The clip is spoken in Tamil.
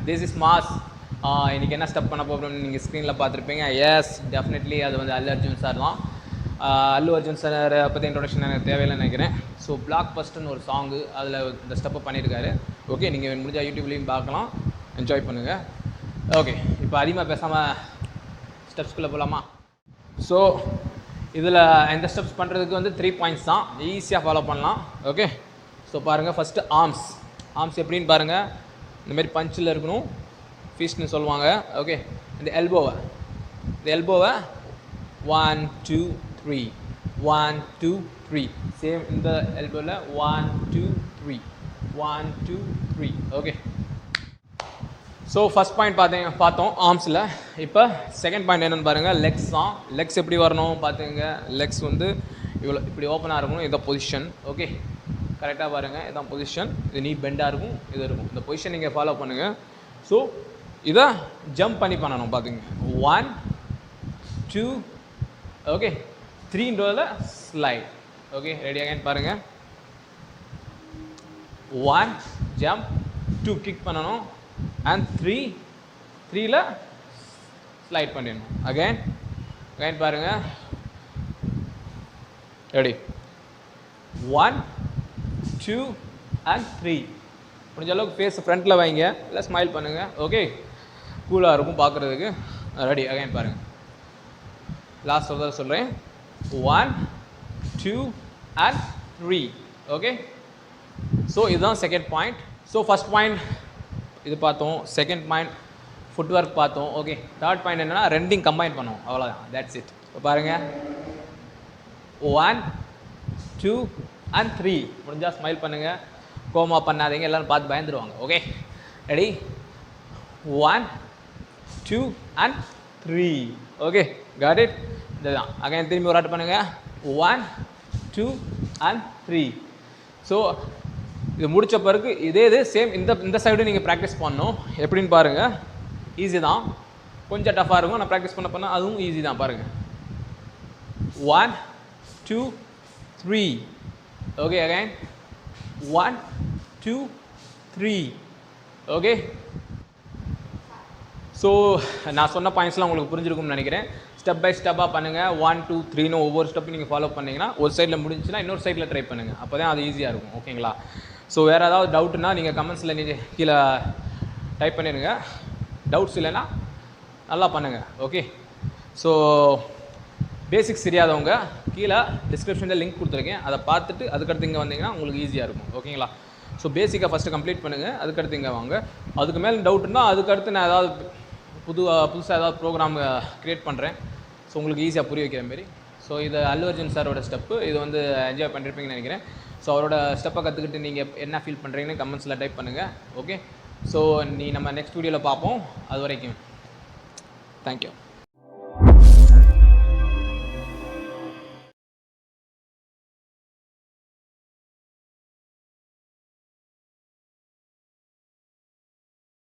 This is mass. இன்றைக்கி என்ன ஸ்டெப் பண்ண போகிறோம்னு நீங்கள் ஸ்க்ரீனில் பார்த்துருப்பீங்க. எஸ், டெஃபினெட்லி அது வந்து அல்லு அர்ஜுன் சார் தான். அல்லு அர்ஜுன் சார் பற்றி இன்ட்ரொடக்ஷன் எனக்கு தேவையில்லைன்னு நினைக்கிறேன். ஸோ பிளாக் பஸ்ட்னு ஒரு சாங்கு, அதில் இந்த ஸ்டெப்பை பண்ணியிருக்காரு. ஓகே, நீங்கள் முடிஞ்சால் யூடியூப்லேயும் பார்க்கலாம், என்ஜாய் பண்ணுங்கள். ஓகே, இப்போ அதிகமாக பேசாமல் ஸ்டெப்ஸ்குள்ளே போகலாமா? ஸோ இதில் இந்த ஸ்டெப்ஸ் பண்ணுறதுக்கு வந்து 3 பாயிண்ட்ஸ் தான், ஈஸியாக ஃபாலோ பண்ணலாம். ஓகே, ஸோ பாருங்கள். ஃபஸ்ட்டு ஆர்ம்ஸ் எப்படின்னு பாருங்கள். இந்தமாரி பஞ்சில் இருக்கணும், ஃபிஸ்ட்னு சொல்லுவாங்க. ஓகே, இந்த எல்போவை 1 2 3 1 2 3 சேம். இந்த எல்போவில் 1 2 3 1 2 3. ஓகே, ஸோ ஃபஸ்ட் பாயிண்ட் பார்த்தோம் ஆர்ம்ஸில். இப்போ செகண்ட் பாயிண்ட் என்னென்னு பாருங்கள், லெக்ஸ் தான். லெக்ஸ் எப்படி வரணும் பார்த்துங்க. லெக்ஸ் வந்து இப்படி ஓப்பனாக இருக்கணும், இதான் பொசிஷன். ஓகே, கரெக்டாக பாருங்கள், இதான் பொசிஷன். இது நீ பெண்டாக இருக்கும், இது இருக்கும். இந்த பொசிஷன் நீங்கள் ஃபாலோ பண்ணுங்கள். ஸோ இதை ஜம்ப் பண்ணணும் பார்த்துங்க. 1 2 ஓகே 3ன்றதில் ஸ்லைட். ஓகே, ரெடி அகைன் பாருங்கள். 1 ஜம்ப், 2 கிக் பண்ணணும், அண்ட் 3ல ஸ்லைட் பண்ணிடணும். அகைன் பாருங்கள். Ready, 1 2 and 3. முடிஞ்ச அளவுக்கு ஃபேஸ் ஃப்ரண்ட்டில் வைங்க, இல்லை ஸ்மைல் பண்ணுங்கள். ஓகே, கூலாக இருக்கும் பார்க்குறதுக்கு. ரெடி, அகைன் பாருங்கள். லாஸ்ட் சொல்கிறேன். 1 2 அண்ட் 3. ஓகே, ஸோ இதுதான் second point. So first point இது பார்த்தோம், செகண்ட் பாயிண்ட் ஃபுட் ஒர்க் பார்த்தோம். ஓகே, தேர்ட் பாயிண்ட் என்னென்னா ரெண்டையும் கம்பைன் பண்ணுவோம், அவ்வளோதான், தட்ஸ் இட். இப்போ பாருங்கள், 1 2 அண்ட் 3. முடிஞ்சால் ஸ்மைல் பண்ணுங்கள், கோமா பண்ணாதீங்க, எல்லோரும் பார்த்து பயந்துருவாங்க. Okay, ready, 1 2 and 3. Okay, got it. இதுதான். அகைன் திரும்பி ஒரு ஆட் பண்ணுங்கள், 1 2 அண்ட் 3. ஸோ இது முடித்த பிறகு இது சேம் இந்த சைடு நீங்கள் ப்ராக்டிஸ் பண்ணணும். எப்படின்னு பாருங்கள், ஈஸி தான், கொஞ்சம் டஃப்பாக இருக்கும். நான் ப்ராக்டிஸ் பண்ண அதுவும் ஈஸி தான். பாருங்கள், 1 2 3. Okay, again 1 2 3. ஓகே, ஸோ நான் சொன்ன பாயிண்ட்ஸ்லாம் உங்களுக்கு புரிஞ்சிருக்கும்னு நினைக்கிறேன். ஸ்டெப் பை ஸ்டெப்பாக பண்ணுங்கள். 1 2 3ன்னு ஒவ்வொரு ஸ்டெப்பையும் நீங்கள் ஃபாலோ பண்ணிங்கன்னா ஒரு சைடில் முடிஞ்சுன்னா இன்னொரு சைடில் ட்ரை பண்ணுங்கள். அப்போ தான் அது ஈஸியாக இருக்கும். ஓகேங்களா? ஸோ வேறு ஏதாவது டவுட்னா நீங்கள் கமெண்ட்ஸில் நீங்கள் கீழே டைப் பண்ணிடுங்க. டவுட்ஸ் இல்லைன்னா நல்லா பண்ணுங்கள். ஓகே, ஸோ பேசிக்ஸ் தெரியாதவங்க கீழே டிஸ்கிரிப்ஷனில் லிங்க் கொடுத்துருக்கேன், அதை பார்த்துட்டு அதுக்கடுத்து இங்கே வந்தீங்கன்னா உங்களுக்கு ஈஸியாக இருக்கும். ஓகேங்களா? ஸோ பேசிக்காக ஃபஸ்ட்டு கம்ப்ளீட் பண்ணுங்கள், அதுக்கடுத்து இங்கே வாங்க. அதுக்கு மேலே டவுட்னா அதுக்கடுத்து நான் ஏதாவது புதுசாக ஏதாவது ப்ரோக்ராம் க்ரியேட் பண்ணுறேன். ஸோ உங்களுக்கு ஈஸியாக புரிய வைக்கிற மாரி. ஸோ இது அல்லு அர்ஜுன் சாரோட ஸ்டெப்பு. இது வந்து என்ஜாய் பண்ணியிருப்பீங்கன்னு நினைக்கிறேன். ஸோ அவரோட ஸ்டெப்பை கற்றுக்கிட்டு நீங்கள் என்ன ஃபீல் பண்ணுறீங்கன்னு கமெண்ட்ஸில் டைப் பண்ணுங்கள். ஓகே, ஸோ நம்ம நெக்ஸ்ட் வீடியோவில் பார்ப்போம். அது வரைக்கும் தேங்க்யூ.